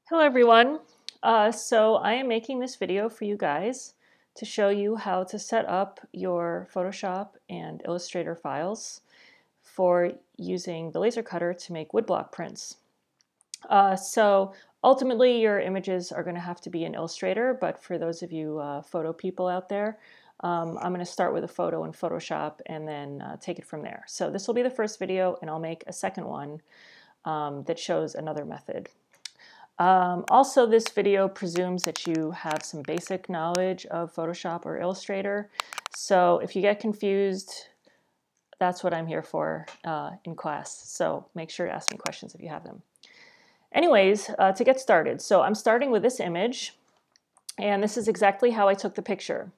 Hello everyone. So I am making this video for you guys to show you how to set up your Photoshop and Illustrator files for using the laser cutter to make woodblock prints. So ultimately your images are going to have to be in Illustrator, but for those of you photo people out there, I'm going to start with a photo in Photoshop and then take it from there. So this will be the first video, and I'll make a second one that shows another method. Also, this video presumes that you have some basic knowledge of Photoshop or Illustrator. So if you get confused, that's what I'm here for in class. So make sure to ask me questions if you have them. Anyways, to get started, so I'm starting with this image, and this is exactly how I took the picture.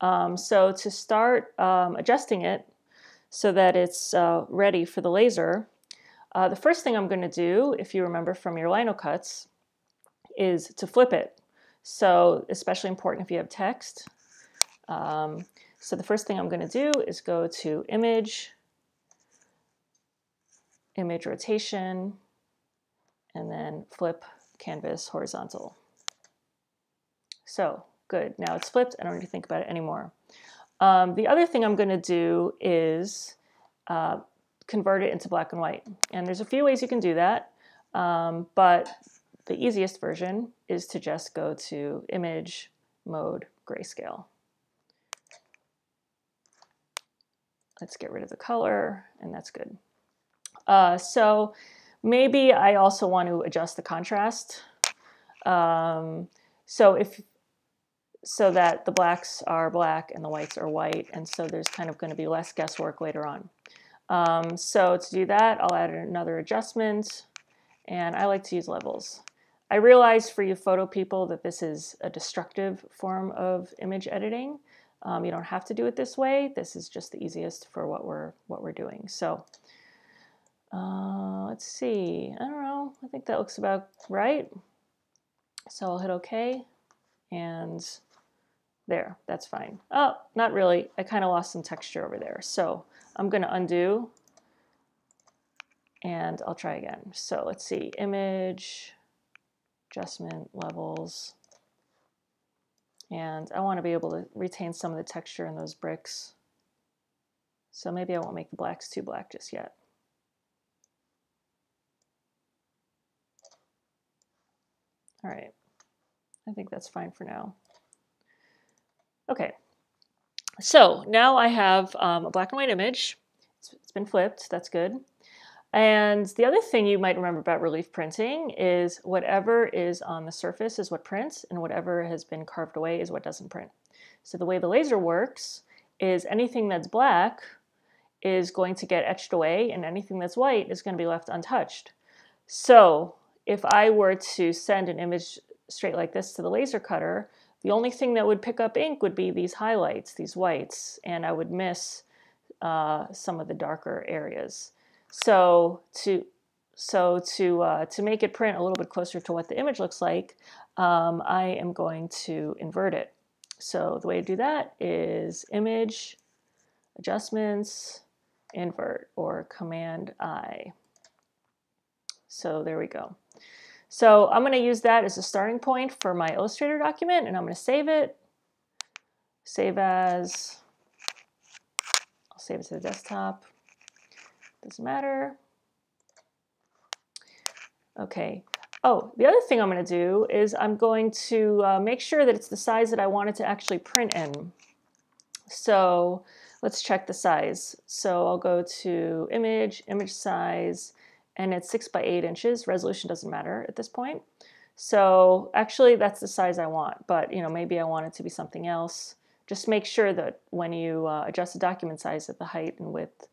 So to start adjusting it so that it's ready for the laser, the first thing I'm going to do, if you remember from your lino cuts, is to flip it. So especially important if you have text. So the first thing I'm going to do is go to Image, Image Rotation, and then flip Canvas Horizontal. So good. Now it's flipped. I don't need to think about it anymore. The other thing I'm going to do is convert it into black and white. And there's a few ways you can do that, but the easiest version is to just go to Image, Mode, Grayscale. Let's get rid of the color, and that's good. So maybe I also want to adjust the contrast so that the blacks are black and the whites are white, and so there's kind of going to be less guesswork later on. So to do that, I'll add another adjustment, and I like to use levels. I realize for you photo people that this is a destructive form of image editing. You don't have to do it this way. This is just the easiest for what we're doing. So let's see. I don't know. I think that looks about right. So I'll hit OK, and there. That's fine. Oh, not really. I kind of lost some texture over there. So I'm going to undo, and I'll try again. So let's see. Image, adjustment, levels, and I want to be able to retain some of the texture in those bricks. So maybe I won't make the blacks too black just yet. All right, I think that's fine for now. Okay, so now I have a black and white image. It's been flipped, that's good. And the other thing you might remember about relief printing is whatever is on the surface is what prints, and whatever has been carved away is what doesn't print. So the way the laser works is anything that's black is going to get etched away, and anything that's white is going to be left untouched. So if I were to send an image straight like this to the laser cutter, the only thing that would pick up ink would be these highlights, these whites, and I would miss some of the darker areas. So to make it print a little bit closer to what the image looks like, I am going to invert it. So the way to do that is Image, Adjustments, Invert, or Command I. So there we go. So I'm going to use that as a starting point for my Illustrator document, and I'm going to save it. Save as. I'll save it to the desktop. Doesn't matter. Okay. Oh, the other thing I'm going to do is I'm going to make sure that it's the size that I want it to actually print in. So let's check the size. So I'll go to Image, Image Size, and it's 6 by 8 inches. Resolution doesn't matter at this point. So actually that's the size I want, but maybe I want it to be something else. Just make sure that when you adjust the document size that the height and width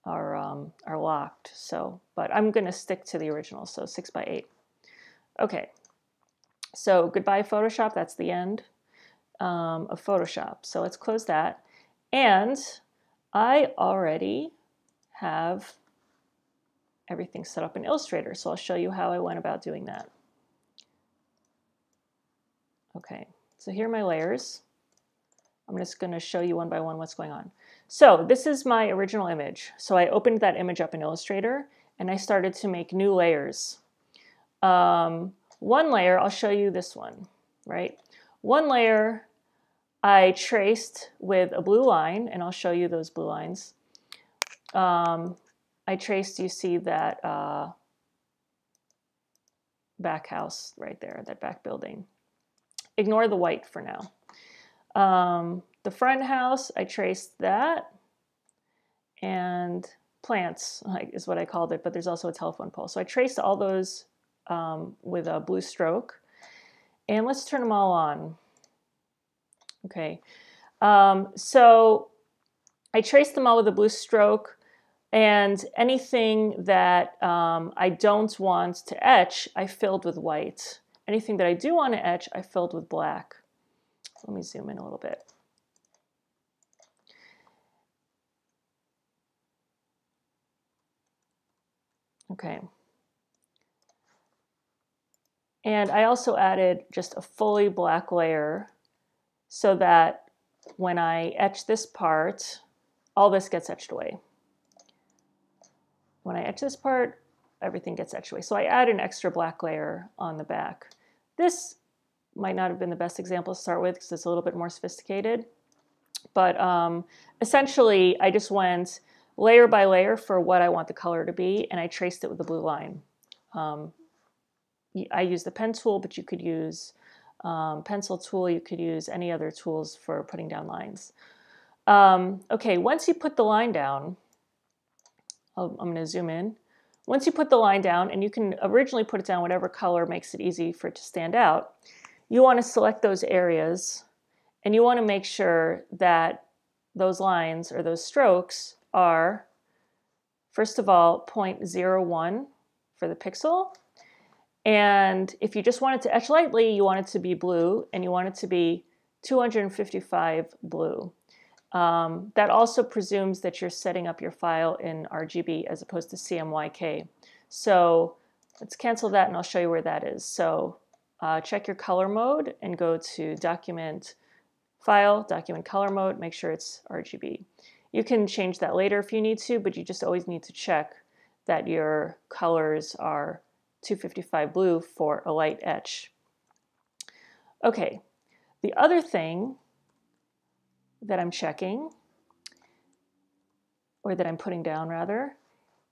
are locked. So, but I'm going to stick to the original, so 6 by 8. Okay, so goodbye Photoshop, that's the end of Photoshop. So let's close that. And I already have everything set up in Illustrator, so I'll show you how I went about doing that. Okay, so here are my layers. I'm just going to show you one by one what's going on. So this is my original image. So I opened that image up in Illustrator, and I started to make new layers. One layer, I'll show you this one, right? One layer I traced with a blue line, and I'll show you those blue lines. I traced, you see that back house right there, that back building. Ignore the white for now. The front house, I traced that, and plants is what I called it, but there's also a telephone pole. So I traced all those with a blue stroke, and let's turn them all on. Okay, so I traced them all with a blue stroke, and anything that I don't want to etch, I filled with white. Anything that I do want to etch, I filled with black. Let me zoom in a little bit. Okay. And I also added just a fully black layer so that when I etch this part, all this gets etched away. When I etch this part, everything gets etched away. So I add an extra black layer on the back. This might not have been the best example to start with because it's a little bit more sophisticated. But essentially, I just went layer by layer for what I want the color to be, and I traced it with the blue line. I used the pen tool, but you could use pencil tool. You could use any other tools for putting down lines. Okay, once you put the line down, I'm going to zoom in. Once you put the line down, and you can originally put it down whatever color makes it easy for it to stand out, you want to select those areas, and you want to make sure that those lines or those strokes are, first of all, 0.01 for the pixel. And if you just want it to etch lightly, you want it to be blue, and you want it to be 255 blue. That also presumes that you're setting up your file in RGB as opposed to CMYK. So let's cancel that, and I'll show you where that is. So check your color mode and go to Document, File, Document Color Mode. Make sure it's RGB. You can change that later if you need to, but you just always need to check that your colors are 255 blue for a light etch. Okay, the other thing that I'm checking, or that I'm putting down rather,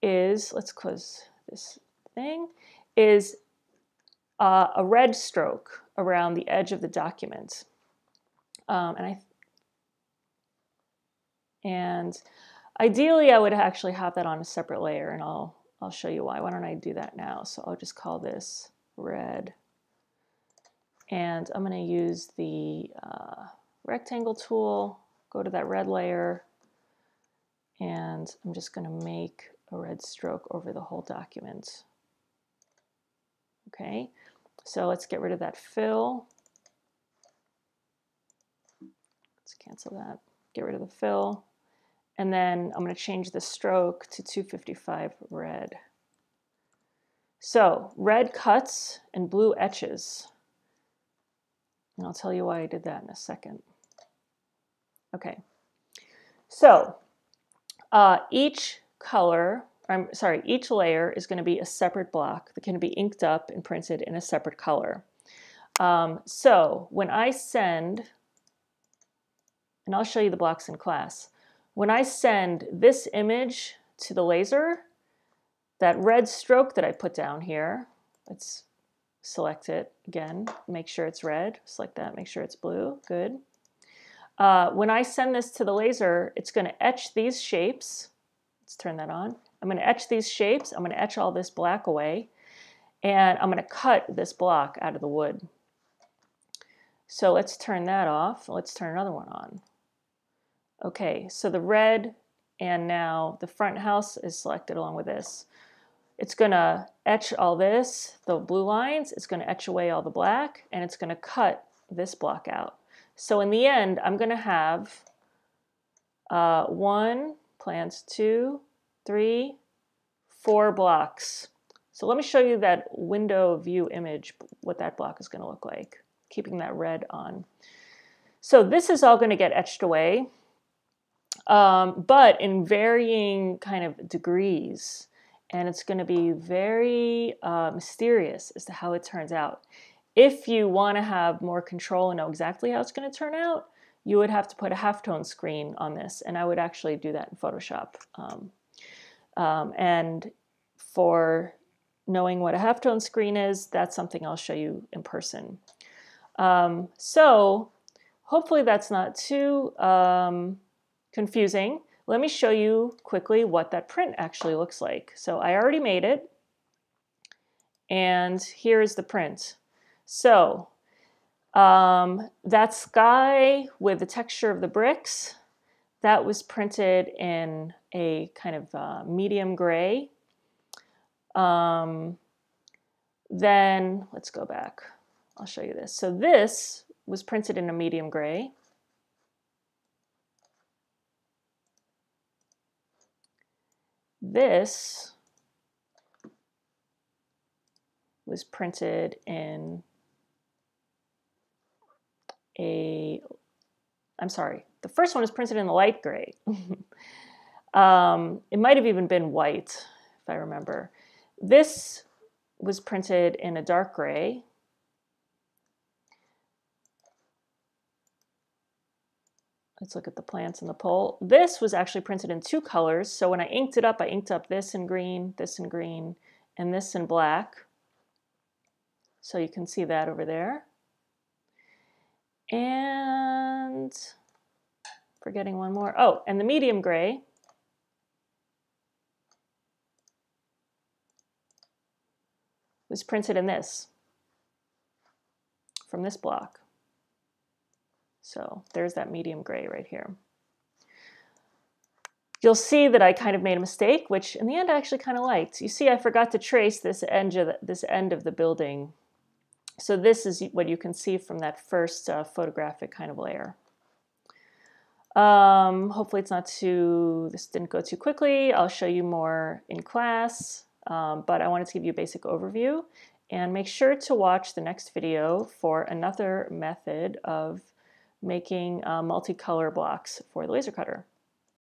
is, let's close this thing, is a red stroke around the edge of the document. And ideally I would actually have that on a separate layer, and I'll show you why. Why don't I do that now? So I'll just call this red, and I'm going to use the rectangle tool, go to that red layer, and I'm just going to make a red stroke over the whole document. Okay, so let's get rid of that fill. Let's cancel that. Get rid of the fill. And then I'm going to change the stroke to 255 red. So red cuts and blue etches. And I'll tell you why I did that in a second. Okay, so each layer is going to be a separate block that can be inked up and printed in a separate color. So when I send, and I'll show you the blocks in class, when I send this image to the laser, that red stroke that I put down here, let's select it again, make sure it's red, select that, make sure it's blue, good. When I send this to the laser, it's going to etch these shapes. Let's turn that on. I'm going to etch these shapes. I'm going to etch all this black away, and I'm going to cut this block out of the wood. So let's turn that off. Let's turn another one on. Okay, so the red, and now the front house is selected along with this. It's going to etch all this, the blue lines. It's going to etch away all the black, and it's going to cut this block out. So in the end, I'm going to have 1, plants 2, 3, 4 blocks. So let me show you that window view image, what that block is going to look like, keeping that red on. So this is all going to get etched away, but in varying kind of degrees. and it's going to be very mysterious as to how it turns out. If you want to have more control and know exactly how it's going to turn out, you would have to put a halftone screen on this, and I would actually do that in Photoshop. And for knowing what a halftone screen is, that's something I'll show you in person. So hopefully that's not too confusing. Let me show you quickly what that print actually looks like. So I already made it, and here is the print. So that sky with the texture of the bricks, that was printed in a kind of medium gray. Then let's go back. I'll show you this. So this was printed in a medium gray. This was printed in I'm sorry, the first one was printed in the light gray. It might have even been white, if I remember. This was printed in a dark gray. Let's look at the plants and the pole. This was actually printed in 2 colors. So when I inked it up, I inked up this in green, and this in black. So you can see that over there. And forgetting one more. Oh, and the medium gray was printed in this, from this block. So there's that medium gray right here. You'll see that I kind of made a mistake, which in the end I actually kind of liked. You see, I forgot to trace this end of the building. So this is what you can see from that first photographic kind of layer. Hopefully it's not this didn't go too quickly. I'll show you more in class, but I wanted to give you a basic overview. And make sure to watch the next video for another method of making multicolor blocks for the laser cutter.